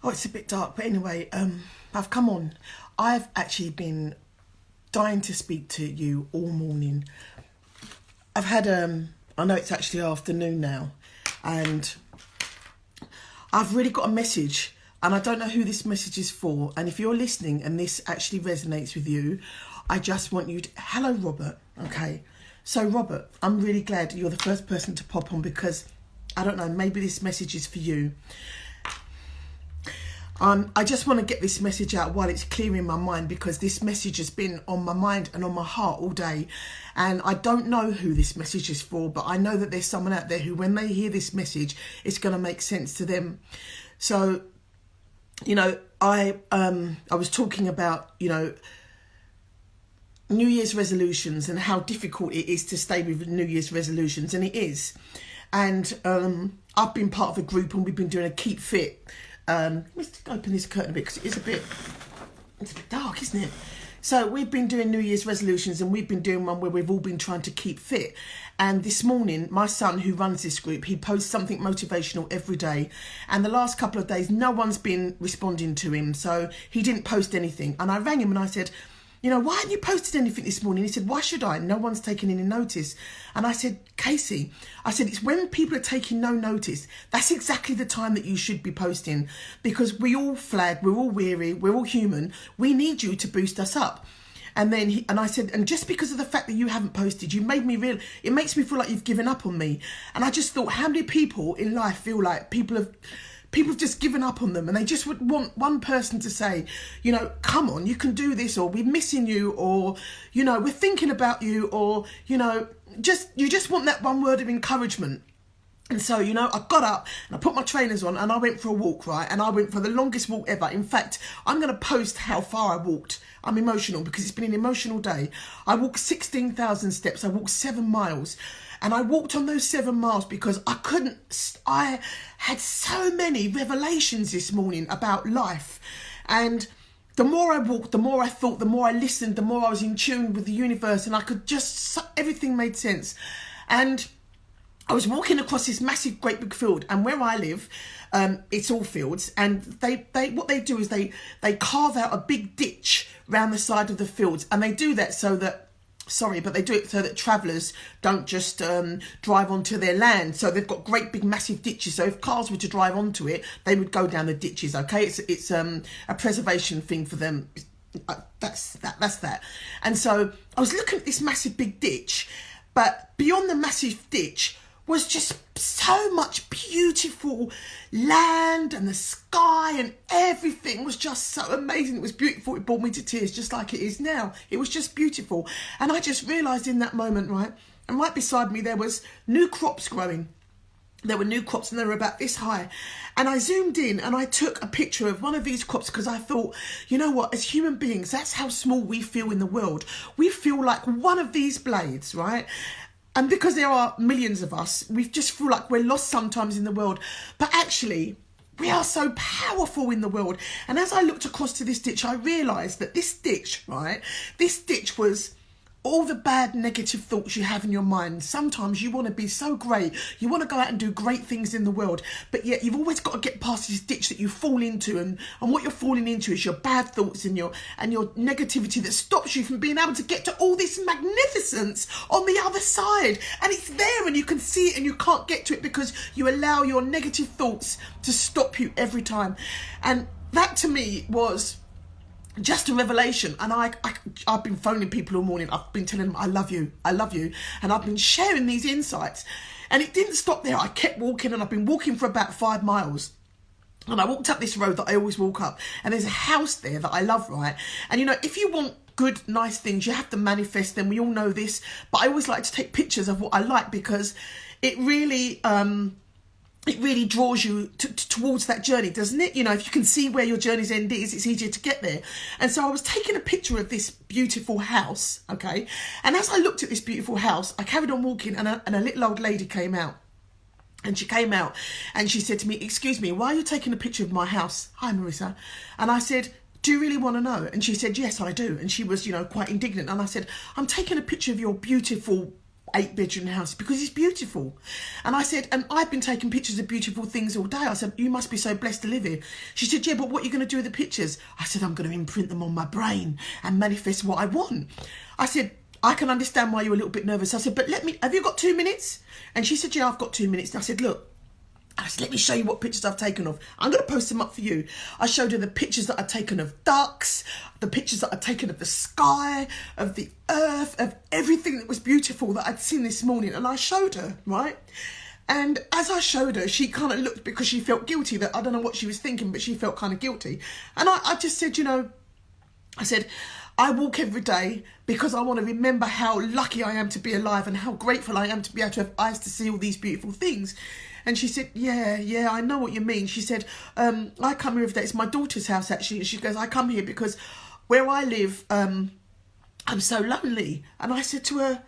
Oh, it's a bit dark, but anyway, I've come on. I've actually been dying to speak to you all morning. I've had, I know it's actually afternoon now, and I've really got a message, and I don't know who this message is for. And if you're listening and this actually resonates with you, I just want you to, hello, Robert. Okay. So Robert, I'm really glad you're the first person to pop on because I don't know, maybe this message is for you. I just want to get this message out while it's clear in my mind, because this message has been on my mind and on my heart all day. And I don't know who this message is for, but I know that there's someone out there who, when they hear this message, it's going to make sense to them. So, you know, I was talking about, you know, New Year's resolutions and how difficult it is to stay with New Year's resolutions, and it is. And I've been part of a group and we've been doing a keep fit. Let's open this curtain a bit because it's a bit dark, isn't it? So we've been doing New Year's resolutions, and we've been doing one where we've all been trying to keep fit. And this morning, my son, who runs this group, he posts something motivational every day. And the last couple of days, no one's been responding to him. So he didn't post anything. And I rang him and I said, you know, why haven't you posted anything this morning? He said, why should I? No one's taken any notice. And I said, Casey, I said, it's when people are taking no notice, that's exactly the time that you should be posting, because we all flag, we're all weary, we're all human. We need you to boost us up. And then I said, and just because of the fact that you haven't posted, you made me real. It makes me feel like you've given up on me. And I just thought, how many people in life feel like people have just given up on them, and they just would want one person to say, you know, come on, you can do this, or we're missing you, or, you know, we're thinking about you, or, you know, you just want that one word of encouragement. And so, you know, I got up and I put my trainers on and I went for a walk, right? And I went for the longest walk ever. In fact, I'm going to post how far I walked. I'm emotional because it's been an emotional day. I walked 16,000 steps. I walked 7 miles. And I walked on those 7 miles because I had so many revelations this morning about life. And the more I walked, the more I thought, the more I listened, the more I was in tune with the universe, and I could just, everything made sense. And I was walking across this massive, great big field, and where I live, it's all fields, and they what they do is they carve out a big ditch around the side of the fields, and they do that so that, but they do it so that travellers don't just drive onto their land. So they've got great big massive ditches. So if cars were to drive onto it, they would go down the ditches. Okay, it's a preservation thing for them. That's that. And so I was looking at this massive big ditch, but beyond the massive ditch was just so much beautiful land, and the sky and everything was just so amazing. It was beautiful. It brought me to tears, just like it is now. It was just beautiful. And I just realised in that moment, right, and right beside me there was new crops growing. There were new crops and they were about this high. And I zoomed in and I took a picture of one of these crops because I thought, you know what, as human beings, that's how small we feel in the world. We feel like one of these blades, right? And because there are millions of us, we just feel like we're lost sometimes in the world. But actually, we are so powerful in the world. And as I looked across to this ditch, I realised that this ditch, right, this ditch was all the bad negative thoughts you have in your mind. Sometimes you want to be so great, you want to go out and do great things in the world, but yet you've always got to get past this ditch that you fall into, and what you're falling into is your bad thoughts and your negativity that stops you from being able to get to all this magnificence on the other side. And it's there and you can see it and you can't get to it because you allow your negative thoughts to stop you every time. And that to me was just a revelation. And I've been phoning people all morning. I've been telling them, I love you. And I've been sharing these insights. And it didn't stop there. I kept walking, and I've been walking for about 5 miles. And I walked up this road that I always walk up. And there's a house there that I love, right? And you know, if you want good, nice things, you have to manifest them. We all know this. But I always like to take pictures of what I like, because it really draws you towards that journey, doesn't it? You know, if you can see where your journey's end is, it's easier to get there. And so I was taking a picture of this beautiful house, okay? And as I looked at this beautiful house, I carried on walking, and a little old lady came out. And she came out and she said to me, excuse me, why are you taking a picture of my house? Hi, Marissa. And I said, do you really want to know? And she said, yes, I do. And she was, you know, quite indignant. And I said, I'm taking a picture of your beautiful 8-bedroom house because it's beautiful. And I said, and I've been taking pictures of beautiful things all day. I said, you must be so blessed to live here. She said, yeah, but what are you going to do with the pictures? I said, I'm going to imprint them on my brain and manifest what I want. I said, I can understand why you're a little bit nervous. I said, but have you got 2 minutes? And she said, yeah, I've got 2 minutes. And I said, look, let me show you what pictures I've taken of. I'm going to post them up for you. I showed her the pictures that I'd taken of ducks, the pictures that I'd taken of the sky, of the earth, of everything that was beautiful that I'd seen this morning. And I showed her, right? And as I showed her, she kind of looked, because she felt guilty, that I don't know what she was thinking, but she felt kind of guilty. And I just said, I said, I walk every day because I want to remember how lucky I am to be alive and how grateful I am to be able to have eyes to see all these beautiful things. And she said, yeah, I know what you mean. She said, I come here every day. It's my daughter's house, actually. And she goes, I come here because where I live, I'm so lonely. And I said to her,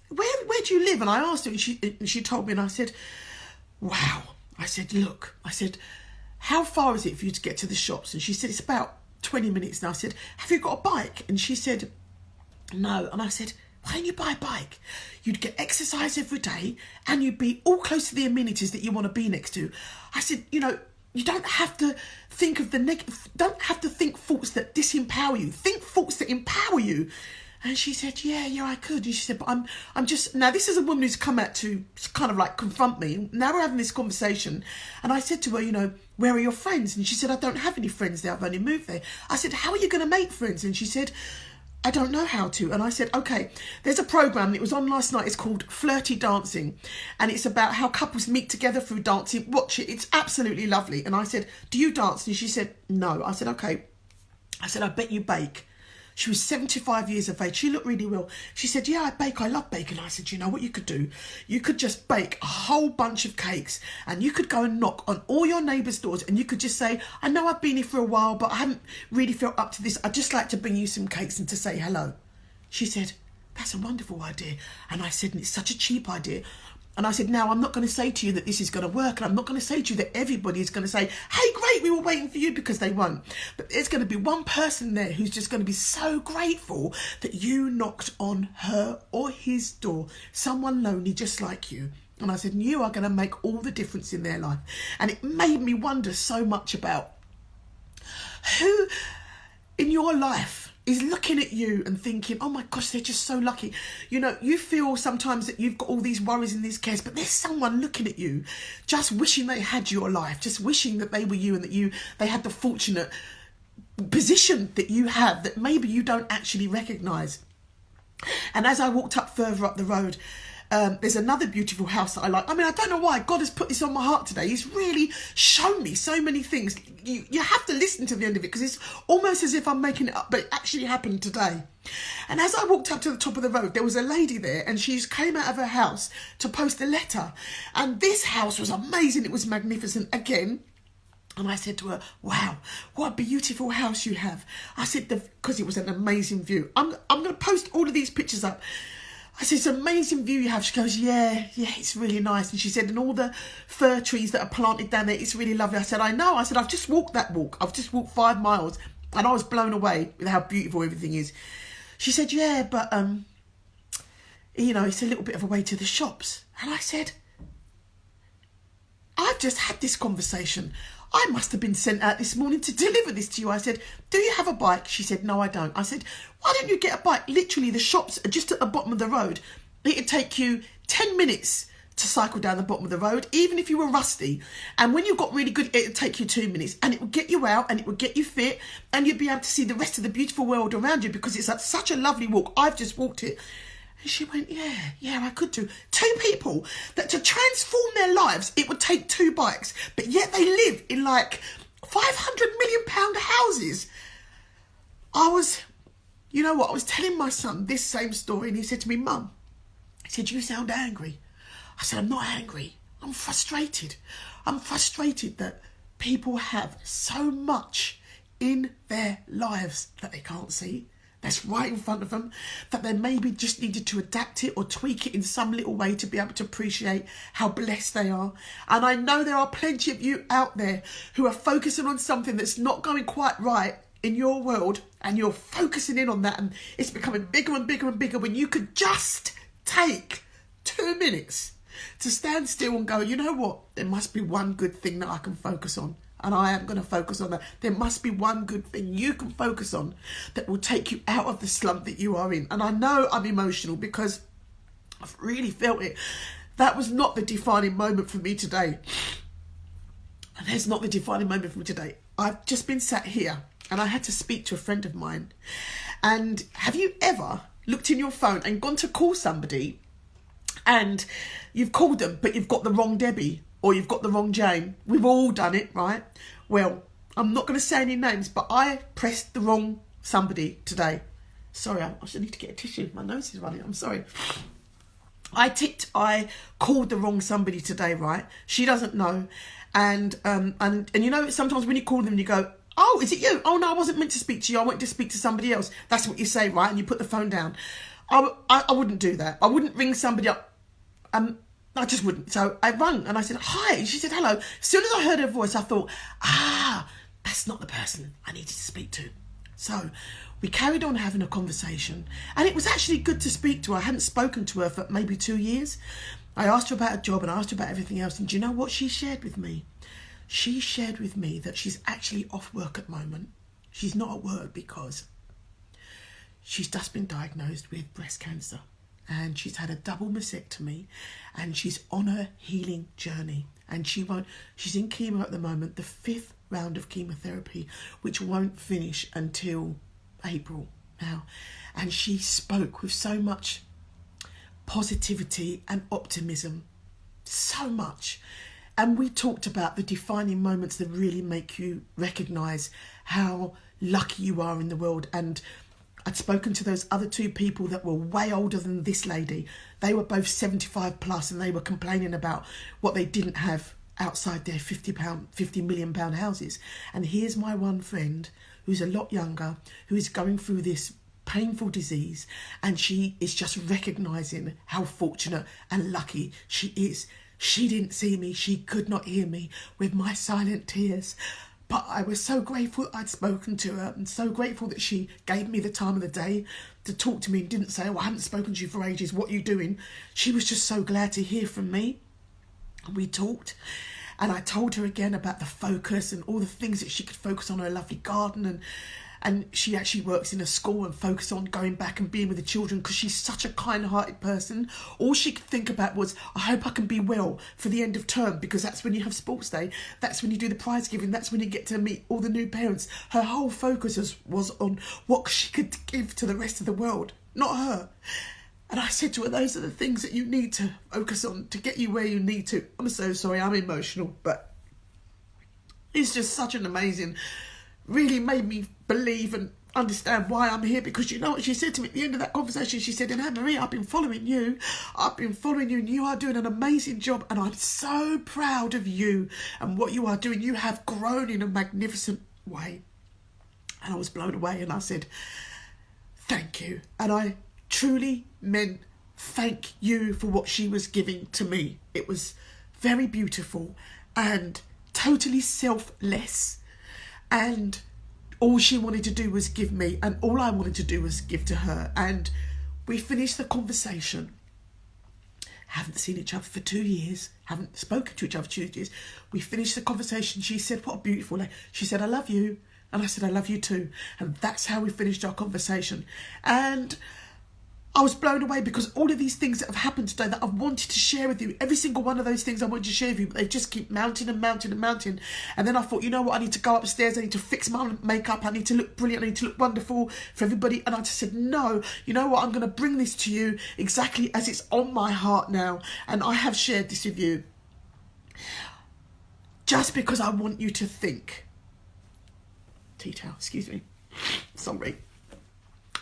where do you live? And I asked her, and she told me, and I said, wow. I said, look, how far is it for you to get to the shops? And she said, it's about 20 minutes. And I said, have you got a bike? And she said, no. And I said, why don't you buy a bike? You'd get exercise every day and you'd be all close to the amenities that you want to be next to. I said, you don't have to think of don't have to think thoughts that disempower you. Think thoughts that empower you. And she said, yeah, I could. And she said, but I'm just, now this is a woman who's come out to kind of like confront me. Now we're having this conversation. And I said to her, where are your friends? And she said, I don't have any friends there. I've only moved there. I said, how are you going to make friends? And she said, I don't know how to. And I said, okay, there's a program that was on last night. It's called Flirty Dancing. And it's about how couples meet together through dancing. Watch it. It's absolutely lovely. And I said, do you dance? And she said, no. I said, okay. I said, I bet you bake. She was 75 years of age. She looked really well. She said, yeah, I bake. I love baking. I said, you know what you could do? You could just bake a whole bunch of cakes and you could go and knock on all your neighbours' doors and you could just say, I know I've been here for a while, but I haven't really felt up to this. I'd just like to bring you some cakes and to say hello. She said, that's a wonderful idea. And I said, and it's such a cheap idea. And I said, now I'm not going to say to you that this is going to work. And I'm not going to say to you that everybody is going to say, hey, great, we were waiting for you, because they won't. But there's going to be one person there who's just going to be so grateful that you knocked on her or his door. Someone lonely just like you. And I said, you are going to make all the difference in their life. And it made me wonder so much about who in your life is looking at you and thinking, oh my gosh, they're just so lucky. You feel sometimes that you've got all these worries and these cares, but there's someone looking at you just wishing they had your life, just wishing that they were you and that they had the fortunate position that you have that maybe you don't actually recognise. And as I walked up further up the road, there's another beautiful house that I like. I mean, I don't know why God has put this on my heart today. He's really shown me so many things. You have to listen to the end of it because it's almost as if I'm making it up, but it actually happened today. And as I walked up to the top of the road, there was a lady there and she came out of her house to post a letter. And this house was amazing. It was magnificent again. And I said to her, wow, what a beautiful house you have. I said, because it was an amazing view. I'm going to post all of these pictures up. I said, it's an amazing view you have. She goes, yeah, it's really nice. And she said, and all the fir trees that are planted down there, it's really lovely. I said, I know. I said, I've just walked that walk. I've just walked 5 miles and I was blown away with how beautiful everything is. She said, yeah, but, it's a little bit of a way to the shops. And I said, I've just had this conversation. I must have been sent out this morning to deliver this to you. I said, do you have a bike? She said, no, I don't. I said, why don't you get a bike? Literally, the shops are just at the bottom of the road. It'd take you 10 minutes to cycle down the bottom of the road, even if you were rusty. And when you got really good, it'd take you 2 minutes and it would get you out and it would get you fit and you'd be able to see the rest of the beautiful world around you because it's such a lovely walk. I've just walked it. And she went, yeah, I could do. 2 people that to transform their lives, it would take 2 bikes, but yet they live in like £500 million houses. I was telling my son this same story and he said to me, Mum, he said, you sound angry. I said, I'm not angry. I'm frustrated. I'm frustrated that people have so much in their lives that they can't see. That's right in front of them, that they maybe just needed to adapt it or tweak it in some little way to be able to appreciate how blessed they are. And I know there are plenty of you out there who are focusing on something that's not going quite right in your world and you're focusing in on that and it's becoming bigger and bigger and bigger when you could just take 2 minutes to stand still and go, you know what? There must be one good thing that I can focus on. And I am going to focus on that. There must be one good thing you can focus on that will take you out of the slump that you are in. And I know I'm emotional because I've really felt it. That was not the defining moment for me today. And that's not the defining moment for me today. I've just been sat here and I had to speak to a friend of mine. And have you ever looked in your phone and gone to call somebody and you've called them, but you've got the wrong Debbie or you've got the wrong Jane? We've all done it, right? Well, I'm not going to say any names, but I pressed the wrong somebody today. Sorry, I should need to get a tissue. My nose is running. I'm sorry. I called the wrong somebody today, right? She doesn't know. And you know, sometimes when you call them, you go, oh, is it you? Oh, no, I wasn't meant to speak to you. I wanted to speak to somebody else. That's what you say, right? And you put the phone down. I wouldn't do that. I wouldn't ring somebody up. I just wouldn't. So I rang and I said, hi. And she said, hello. As soon as I heard her voice, I thought, that's not the person I needed to speak to. So we carried on having a conversation. And it was actually good to speak to her. I hadn't spoken to her for maybe 2 years. I asked her about a job and I asked her about everything else. And do you know what she shared with me? She shared with me that she's actually off work at the moment. She's not at work because she's just been diagnosed with breast cancer. And she's had a double mastectomy and she's on her healing journey. And she's in chemo at the moment, the 5th round of chemotherapy, which won't finish until April now. And she spoke with so much positivity and optimism, so much. And we talked about the defining moments that really make you recognise how lucky you are in the world. And I'd spoken to those other 2 people that were way older than this lady. They were both 75 plus and they were complaining about what they didn't have outside their £50 million houses. And here's my one friend who's a lot younger, who is going through this painful disease, and she is just recognising how fortunate and lucky she is. She didn't see me, she could not hear me with my silent tears. But I was so grateful that I'd spoken to her and so grateful that she gave me the time of the day to talk to me and didn't say, oh, I haven't spoken to you for ages, what are you doing? She was just so glad to hear from me. And we talked and I told her again about the focus and all the things that she could focus on, her lovely garden, and she actually works in a school and focus on going back and being with the children because she's such a kind-hearted person. All she could think about was, I hope I can be well for the end of term, because that's when you have sports day, that's when you do the prize giving, that's when you get to meet all the new parents. Her whole focus was on what she could give to the rest of the world, not her. And I said to her, those are the things that you need to focus on to get you where you need to. I'm so sorry, I'm emotional, but it's just such an amazing, really made me believe and understand why I'm here. Because you know what she said to me at the end of that conversation? She said, and Anne-Marie, I've been following you and you are doing an amazing job and I'm so proud of you and what you are doing. You have grown in a magnificent way. And I was blown away and I said, thank you. And I truly meant thank you for what she was giving to me. It was very beautiful and totally selfless. And all she wanted to do was give me, and all I wanted to do was give to her. And we finished the conversation. Haven't seen each other for 2 years. Haven't spoken to each other for 2 years. We finished the conversation. She said, what a beautiful day. She said, I love you. And I said, I love you too. And that's how we finished our conversation. And I was blown away because all of these things that have happened today that I've wanted to share with you, every single one of those things I wanted to share with you, but they just keep mounting and mounting and mounting. And then I thought, you know what, I need to go upstairs, I need to fix my makeup, I need to look brilliant, I need to look wonderful for everybody. And I just said, no, you know what, I'm going to bring this to you exactly as it's on my heart now. And I have shared this with you just because I want you to think. Tea towel, excuse me. Sorry.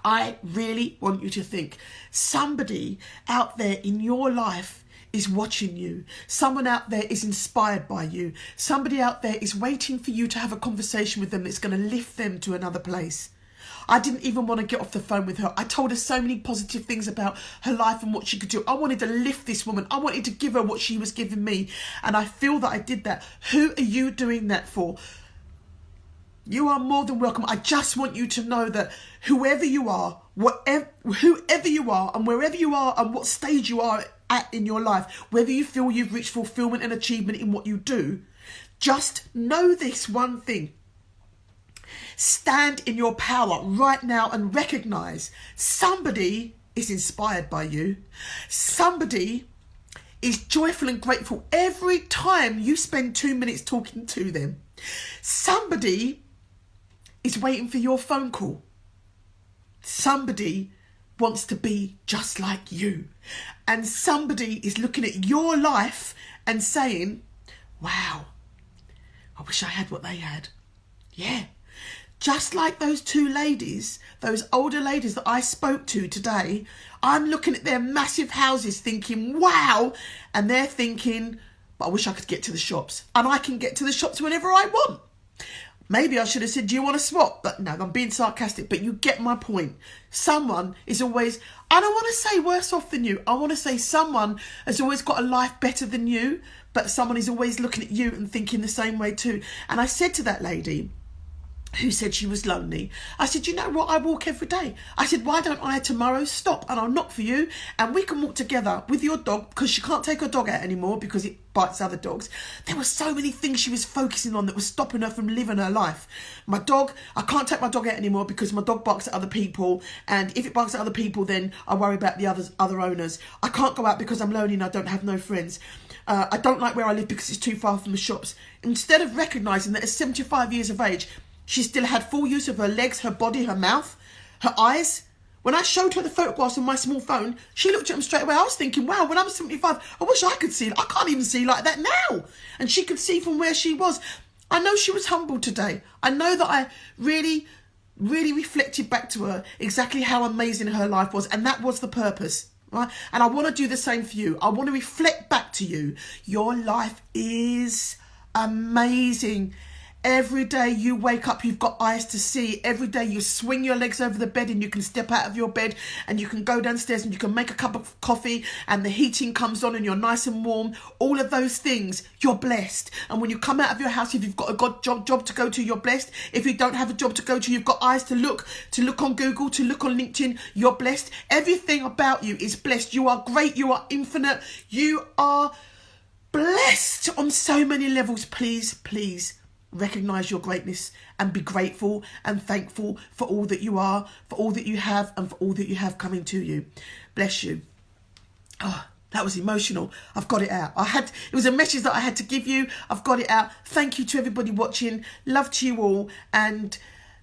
I really want you to think. Somebody out there in your life is watching you. Someone out there is inspired by you. Somebody out there is waiting for you to have a conversation with them that's going to lift them to another place. I didn't even want to get off the phone with her. I told her so many positive things about her life and what she could do. I wanted to lift this woman. I wanted to give her what she was giving me. And I feel that I did that. Who are you doing that for? You are more than welcome. I just want you to know that whoever you are, whoever you are and wherever you are and what stage you are at in your life, whether you feel you've reached fulfillment and achievement in what you do, just know this one thing. Stand in your power right now and recognise somebody is inspired by you. Somebody is joyful and grateful every time you spend 2 minutes talking to them. Somebody is waiting for your phone call. Somebody wants to be just like you. And somebody is looking at your life and saying, wow, I wish I had what they had. Yeah. Just like those two ladies, those older ladies that I spoke to today, I'm looking at their massive houses thinking, wow. And they're thinking, but I wish I could get to the shops. And I can get to the shops whenever I want. Maybe I should have said, do you want to swap? But no, I'm being sarcastic, but you get my point. Someone is always, I don't want to say worse off than you. I want to say someone has always got a life better than you, but someone is always looking at you and thinking the same way too. And I said to that lady, who said she was lonely, I said, you know what, I walk every day. I said, why don't I tomorrow stop and I'll knock for you and we can walk together with your dog, because she can't take her dog out anymore because it bites other dogs. There were so many things she was focusing on that was stopping her from living her life. My dog, I can't take my dog out anymore because my dog barks at other people, and if it barks at other people then I worry about the other owners. I can't go out because I'm lonely and I don't have no friends. I don't like where I live because it's too far from the shops. Instead of recognising that at 75 years of age, she still had full use of her legs, her body, her mouth, her eyes. When I showed her the photographs on my small phone, she looked at them straight away. I was thinking, wow, when I'm 75, I wish I could see. I can't even see like that now. And she could see from where she was. I know she was humble today. I know that I really reflected back to her exactly how amazing her life was. And that was the purpose, right? And I want to do the same for you. I want to reflect back to you. Your life is amazing. Every day you wake up, you've got eyes to see. Every day you swing your legs over the bed and you can step out of your bed and you can go downstairs and you can make a cup of coffee and the heating comes on and you're nice and warm. All of those things, you're blessed. And when you come out of your house, if you've got a job to go to, you're blessed. If you don't have a job to go to, you've got eyes to look on Google, to look on LinkedIn, you're blessed. Everything about you is blessed. You are great. You are infinite. You are blessed on so many levels. Please. Recognise your greatness and be grateful and thankful for all that you are, for all that you have, and for all that you have coming to you. Bless you. Oh, that was emotional. I've got it out. It was a message that I had to give you. I've got it out. Thank you to everybody watching. Love to you all, and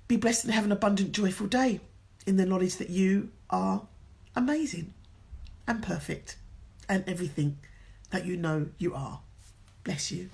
be blessed and have an abundant, joyful day in the knowledge that you are amazing and perfect and everything that you know you are. Bless you.